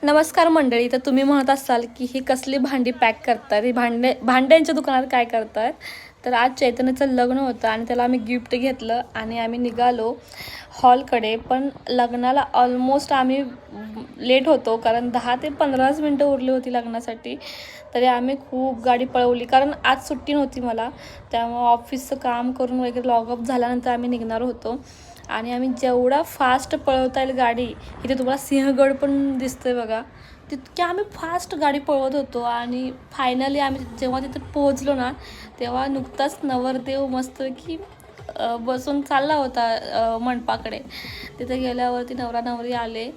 नमस्कार मंडळी. तर तुम्ही म्हणत असाल की ही कसली भांडी पॅक करतात, ही भांड्यांच्या दुकानात काय करतात. तर आज चैतन्यचं लग्न होतं आणि त्याला आम्ही गिफ्ट घेतलं आणि आम्ही निघालो हॉलकडे. पण लग्नाला ऑलमोस्ट आम्ही लेट होतो, कारण 10 ते 15च मिनटं उरली होती लग्नासाठी. तरी आम्ही खूप गाडी पळवली, कारण आज सुट्टी नव्हती मला. त्यामुळं ऑफिसचं काम करून वगैरे लॉगअप झाल्यानंतर आम्ही निघणार होतो. आणि आम्ही जेवढा फास्ट पळवता येईल गाडी, इथे तुम्हाला सिंहगड पण दिसतंय बघा, तितक्या आम्ही फास्ट गाडी पळवत होतो. आणि फायनली आम्ही जेव्हा तिथे पोहोचलो ना, तेव्हा नुकताच नवरदेव मस्त की बसून चालला होता मंडपाकडे. तिथे गेल्यावरती नवरा नवरी आले.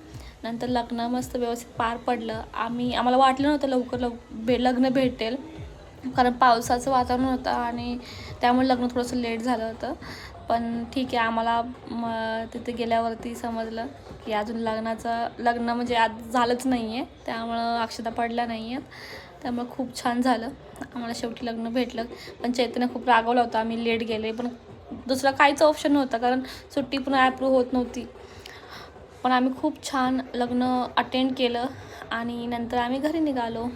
नंतर लग्न मस्त व्यवस्थित पार पडलं. आम्हाला वाटलं नव्हतं लवकर लग्न भेटेल, कारण पावसाचं वातावरण होतं आणि त्यामुळे लग्न थोडंसं लेट झालं होतं. पण ठीक आहे, आम्हाला तिथे गेल्यावरती समजलं की अजून लग्न म्हणजे आज झालंच नाही आहे, त्यामुळं अक्षता पडल्या नाही आहेत. त्यामुळे खूप छान झालं, आम्हाला शेवटी लग्न भेटलं. पण चैतन्य खूप रागवला होता आम्ही लेट गेले, पण दुसरा काहीच ऑप्शन नव्हता, कारण सुट्टी पण ॲप्रूव्ह होत नव्हती. पण आम्ही खूप छान लग्न अटेंड केलं आणि नंतर आम्ही घरी निघालो.